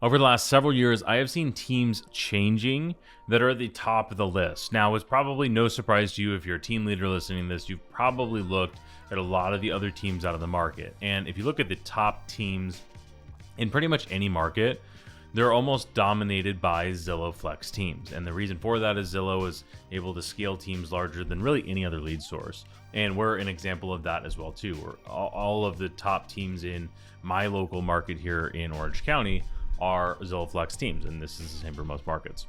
Over the last several years, I have seen teams changing that are at the top of the list. Now, it's probably no surprise to you if you're a team leader listening to this, you've probably looked at a lot of the other teams out of the market. And if you look at the top teams in pretty much any market, they're almost dominated by Zillow Flex teams. And the reason for that is Zillow is able to scale teams larger than really any other lead source. And we're an example of that as well, too. We're all of the top teams in my local market here in Orange County are Zillow Flex teams, and this is the same for most markets.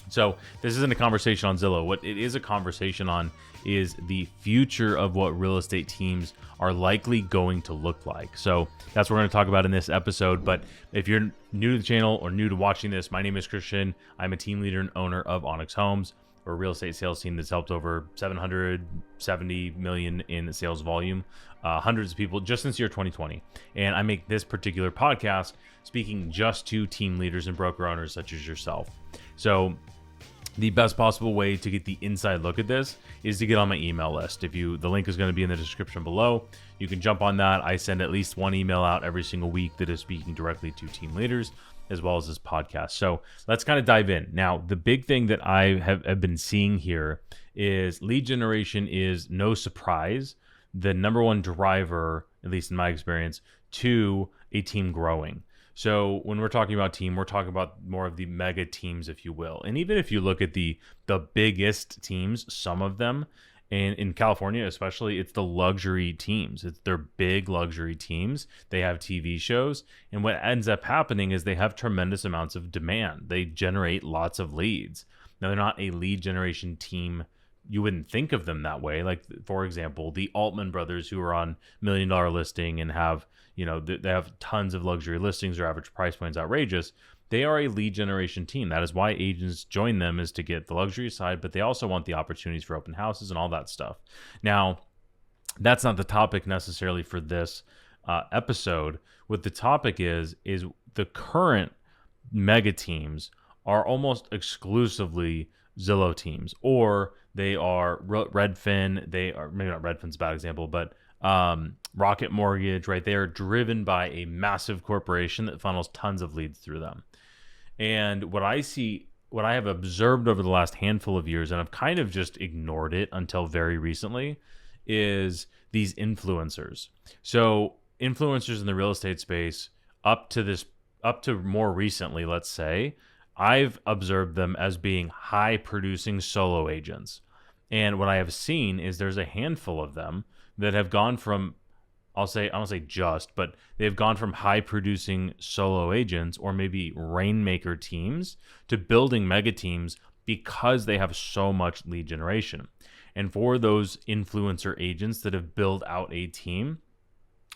So this isn't a conversation on Zillow. What it is a conversation on is the future of what real estate teams are likely going to look like. So that's what we're going to talk about in this episode. But if you're new to the channel or new to watching this, my name is Christian. I'm a team leader and owner of Onyx Homes. We're a real estate sales team that's helped over 770 million in sales volume, hundreds of people just since year 2020. And I make this particular podcast speaking just to team leaders and broker owners such as yourself. So the best possible way to get the inside look at this is to get on my email list. The link is going to be in the description below. You can jump on that. I send at least one email out every single week that is speaking directly to team leaders, as well as this podcast. So let's kind of dive in. Now, the big thing that I have been seeing here is lead generation is no surprise the number one driver, at least in my experience, to a team growing. So when we're talking about team, we're talking about more of the mega teams, if you will. And even if you look at the biggest teams, some of them, and in California especially, it's the luxury teams. They're big luxury teams. They have TV shows. And what ends up happening is they have tremendous amounts of demand. They generate lots of leads. Now, they're not a lead generation team. You wouldn't think of them that way. Like, for example, the Altman brothers, who are on $1 Million Listing and have, they have tons of luxury listings. Their average price point is outrageous. They are a lead generation team. That is why agents join them, is to get the luxury side, but they also want the opportunities for open houses and all that stuff. Now, that's not the topic necessarily for this episode. What the topic is the current mega teams are almost exclusively Zillow teams, or they are Redfin. They are, maybe not Redfin's a bad example, but Rocket Mortgage, right? They are driven by a massive corporation that funnels tons of leads through them. And what I have observed over the last handful of years, and I've kind of just ignored it until very recently, is these influencers. So influencers in the real estate space, up to more recently, let's say, I've observed them as being high producing solo agents. And what I have seen is there's a handful of them that have gone from, I don't say just, but they've gone from high producing solo agents or maybe rainmaker teams to building mega teams because they have so much lead generation. And for those influencer agents that have built out a team,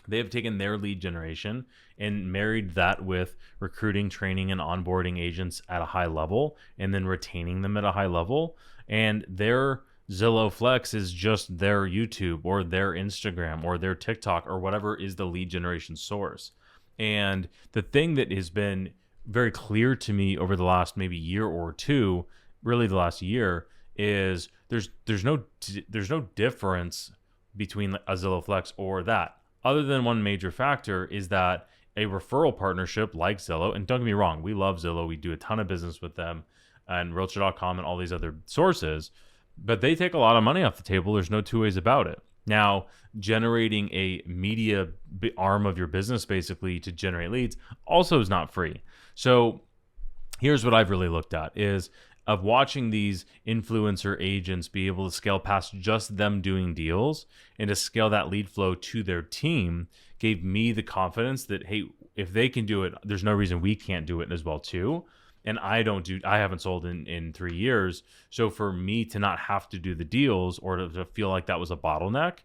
they have taken their lead generation and married that with recruiting, training, and onboarding agents at a high level, and then retaining them at a high level. And their Zillow Flex is just their YouTube or their Instagram or their TikTok or whatever is the lead generation source. And the thing that has been very clear to me over the last maybe year or two, really the last year, is there's no difference between a Zillow Flex or that. Other than one major factor is that a referral partnership like Zillow, and don't get me wrong, we love Zillow. We do a ton of business with them and Realtor.com and all these other sources, but they take a lot of money off the table. There's no two ways about it. Now, generating a media arm of your business basically to generate leads also is not free. So here's what I've really looked at is of watching these influencer agents be able to scale past just them doing deals and to scale that lead flow to their team gave me the confidence that, hey, if they can do it, there's no reason we can't do it as well too. And I haven't sold in 3 years. So for me to not have to do the deals or to feel like that was a bottleneck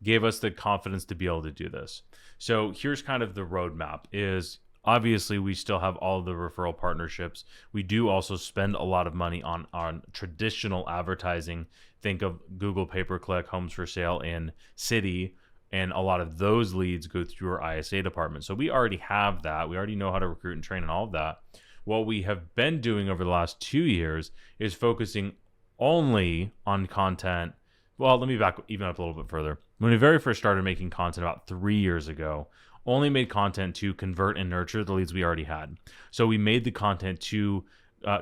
gave us the confidence to be able to do this. So here's kind of the roadmap is, obviously, we still have all the referral partnerships. We do also spend a lot of money on traditional advertising. Think of Google pay-per-click, homes for sale, and city. And a lot of those leads go through our ISA department. So we already have that. We already know how to recruit and train and all of that. What we have been doing over the last 2 years is focusing only on content. Well, let me back even up a little bit further. When we very first started making content about 3 years ago, only made content to convert and nurture the leads we already had. So we made the content to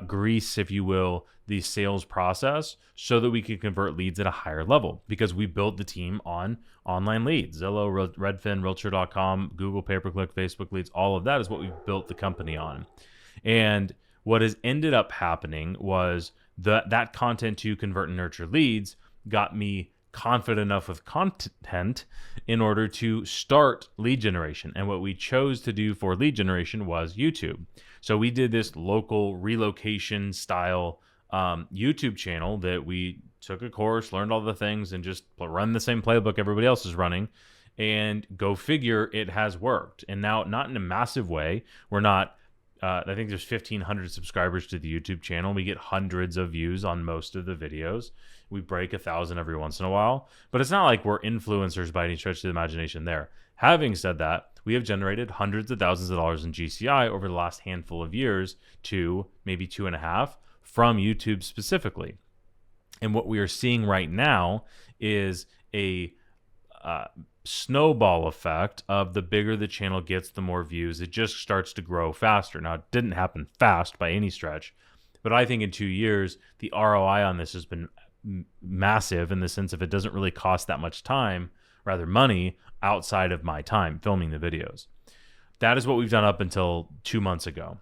grease, if you will, the sales process so that we could convert leads at a higher level, because we built the team on online leads. Zillow, Redfin, Realtor.com, Google pay-per-click, Facebook leads, all of that is what we built the company on. And what has ended up happening was that content to convert and nurture leads got me confident enough with content in order to start lead generation. And what we chose to do for lead generation was YouTube. So we did this local relocation style YouTube channel that we took a course, learned all the things, and just run the same playbook everybody else is running. And go figure, it has worked. And now, not in a massive way, we're not I think there's 1,500 subscribers to the YouTube channel. We get hundreds of views on most of the videos. We break 1,000 every once in a while, but it's not like we're influencers by any stretch of the imagination there. Having said that, we have generated hundreds of thousands of dollars in GCI over the last handful of years, to maybe 2.5, from YouTube specifically. And what we are seeing right now is a snowball effect of the bigger the channel gets, the more views. It just starts to grow faster. Now, it didn't happen fast by any stretch, but I think in 2 years, the ROI on this has been massive, in the sense of it doesn't really cost that much time, rather money, outside of my time filming the videos. That is what we've done up until 2 months ago.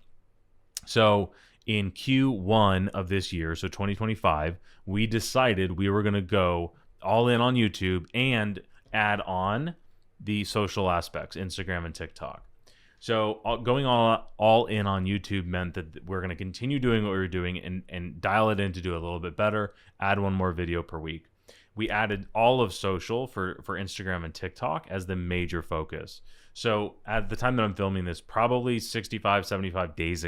So in Q1 of this year, so 2025, we decided we were going to go all in on YouTube and add on the social aspects, Instagram and TikTok. So going all in on YouTube meant that we're going to continue doing what we were doing and dial it in to do a little bit better, add one more video per week. We added all of social for Instagram and TikTok as the major focus. So at the time that I'm filming this, probably 65, 75 days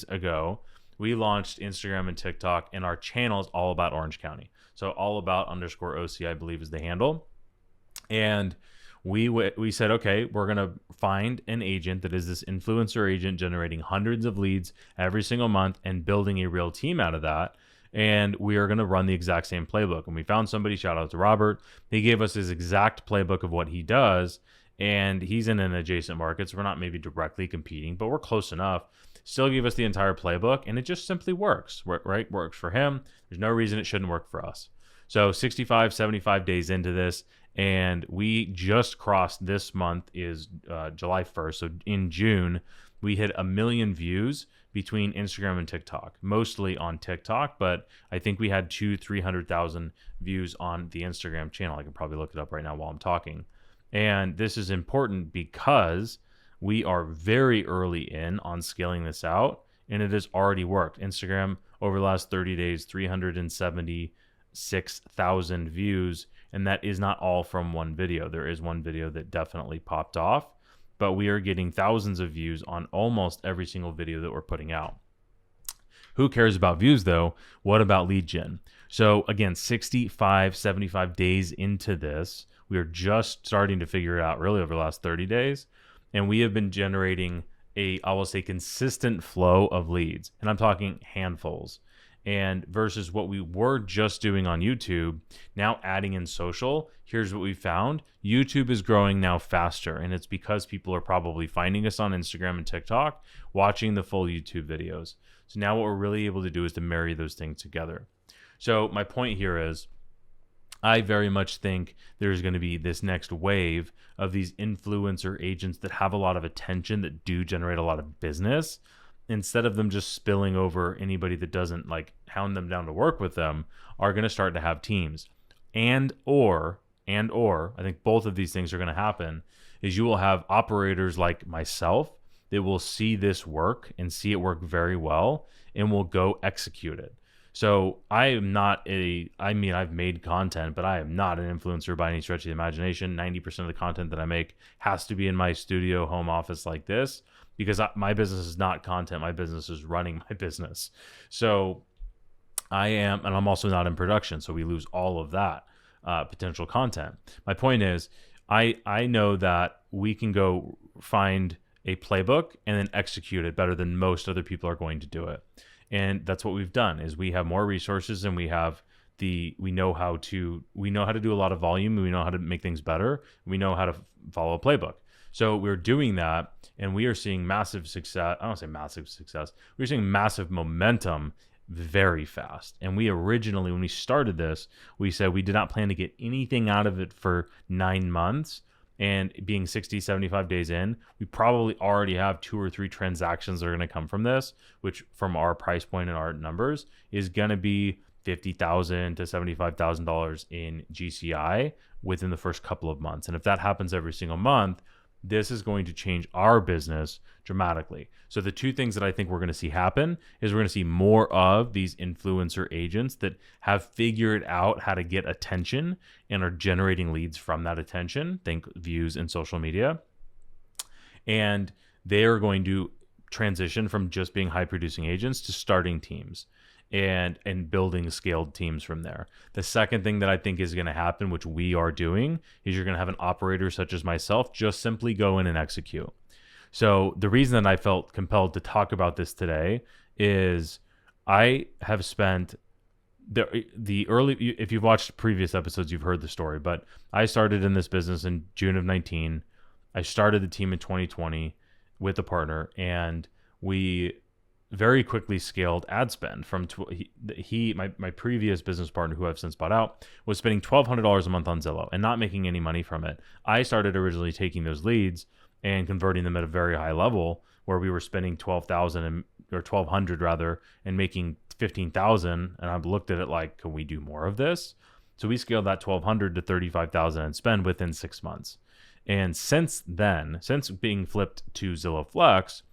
ago, we launched Instagram and TikTok, and our channel is all about Orange County. So all about _OC, I believe, is the handle. And we said, okay, we're going to find an agent that is this influencer agent generating hundreds of leads every single month and building a real team out of that. And we are going to run the exact same playbook. And we found somebody, shout out to Robert. He gave us his exact playbook of what he does. And he's in an adjacent market, so we're not maybe directly competing, but we're close enough. Still gave us the entire playbook, and it just simply works, right? Works for him. There's no reason it shouldn't work for us. So 65, 75 days into this, and we just crossed, this month is July 1st. So in June, we hit 1 million views between Instagram and TikTok, mostly on TikTok, but I think we had 200,000-300,000 views on the Instagram channel. I can probably look it up right now while I'm talking. And this is important because we are very early in on scaling this out, and it has already worked. Instagram, over the last 30 days, 376,000 views, and that is not all from one video. There is one video that definitely popped off, but we are getting thousands of views on almost every single video that we're putting out. Who cares about views though? What about lead gen? So again, 65, 75 days into this, we are just starting to figure it out really over the last 30 days. And we have been generating I will say, consistent flow of leads. And I'm talking handfuls. And versus what we were just doing on YouTube, now adding in social, here's what we found. YouTube is growing now faster, and it's because people are probably finding us on Instagram and TikTok, watching the full YouTube videos. So now what we're really able to do is to marry those things together. So my point here is, I very much think there's going to be this next wave of these influencer agents that have a lot of attention, that do generate a lot of business. Instead of them just spilling over anybody that doesn't like hound them down to work with them, are going to start to have teams. And or, I think both of these things are going to happen, is you will have operators like myself that will see this work and see it work very well and will go execute it. So I am not I've made content, but I am not an influencer by any stretch of the imagination. 90% of the content that I make has to be in my studio home office like this, because my business is not content. My business is running my business. So and I'm also not in production. So we lose all of that potential content. My point is, I know that we can go find a playbook and then execute it better than most other people are going to do it. And that's what we've done, is we have more resources, and we know how to do a lot of volume. We know how to make things better. We know how to follow a playbook. So we're doing that, and we are seeing massive success. I don't say massive success. We're seeing massive momentum very fast. And we originally, when we started this, we said we did not plan to get anything out of it for 9 months. And being 60, 75 days in, we probably already have 2 or 3 transactions that are going to come from this, which from our price point and our numbers is going to be $50,000 to $75,000 in GCI within the first couple of months. And if that happens every single month, this is going to change our business dramatically. So the 2 things that I think we're going to see happen is we're going to see more of these influencer agents that have figured out how to get attention and are generating leads from that attention. Think views in social media. And they are going to transition from just being high producing agents to starting teams and building scaled teams from there. The second thing that I think is going to happen, which we are doing, is you're going to have an operator such as myself just simply go in and execute. So the reason that I felt compelled to talk about this today is I have spent the early, if you've watched previous episodes, you've heard the story, but I started in this business in June of 19. I started the team in 2020 with a partner, and we very quickly scaled ad spend from my previous business partner, who I've since bought out, was spending $1,200 a month on Zillow and not making any money from it. I started originally taking those leads and converting them at a very high level, where we were spending $1,200 rather, and making $15,000. And I've looked at it like, can we do more of this? So we scaled that $1,200 to $35,000 in spend within 6 months. And since then, since being flipped to Zillow Flex,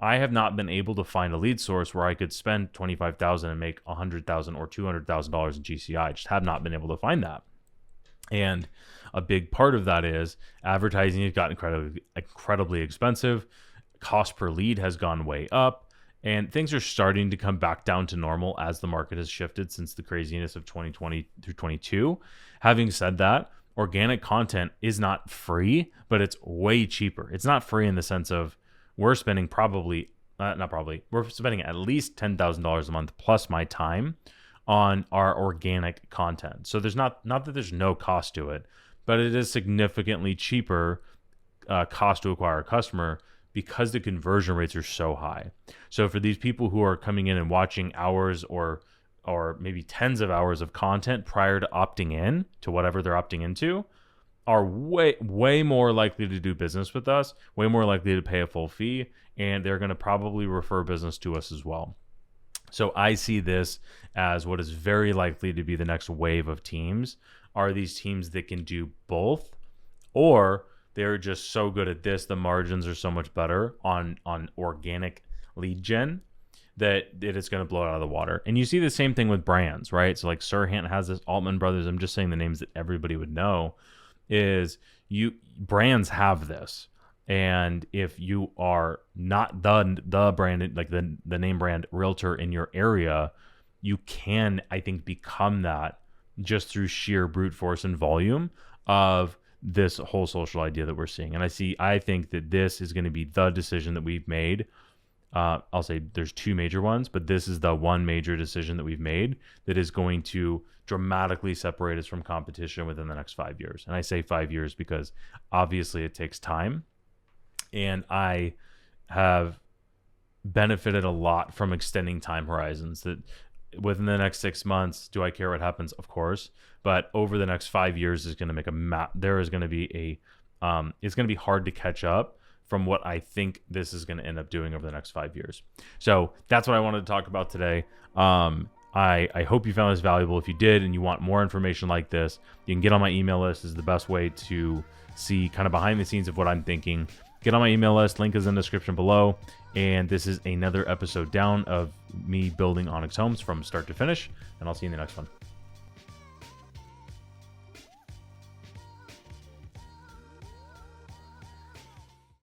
I have not been able to find a lead source where I could spend $25,000 and make $100,000 or $200,000 in GCI. I just have not been able to find that. And a big part of that is advertising has gotten incredibly expensive. Cost per lead has gone way up, and things are starting to come back down to normal as the market has shifted since the craziness of 2020 through 22. Having said that, organic content is not free, but it's way cheaper. It's not free in the sense of we're spending we're spending at least $10,000 a month plus my time on our organic content. So there's not that there's no cost to it, but it is significantly cheaper cost to acquire a customer because the conversion rates are so high. So for these people who are coming in and watching hours or maybe tens of hours of content prior to opting in to whatever they're opting into, are way more likely to do business with us, way more likely to pay a full fee, and they're going to probably refer business to us as well. So I see this as what is very likely to be the next wave of teams, are these teams that can do both, or they're just so good at this, the margins are so much better on organic lead gen that it is going to blow it out of the water. And you see the same thing with brands, right? So like Sirhan has this, Altman Brothers, I'm just saying the names that everybody would know, is brands have this. And if you are not the brand, like the name brand realtor in your area, you can, I think, become that just through sheer brute force and volume of this whole social idea that we're seeing. And I think that this is going to be the decision that we've made. I'll say there's 2 major ones, but this is the one major decision that we've made that is going to dramatically separate us from competition within the next 5 years. And I say 5 years because obviously it takes time. And I have benefited a lot from extending time horizons. That within the next 6 months, do I care what happens? Of course. But over the next 5 years is going to make there is going to be it's going to be hard to catch up from what I think this is going to end up doing over the next 5 years. So that's what I wanted to talk about today. I hope you found this valuable. If you did and you want more information like this, you can get on my email list. This is the best way to see kind of behind the scenes of what I'm thinking. Get on my email list. Link is in the description below. And this is another episode down of me building Onyx Homes from start to finish. And I'll see you in the next one.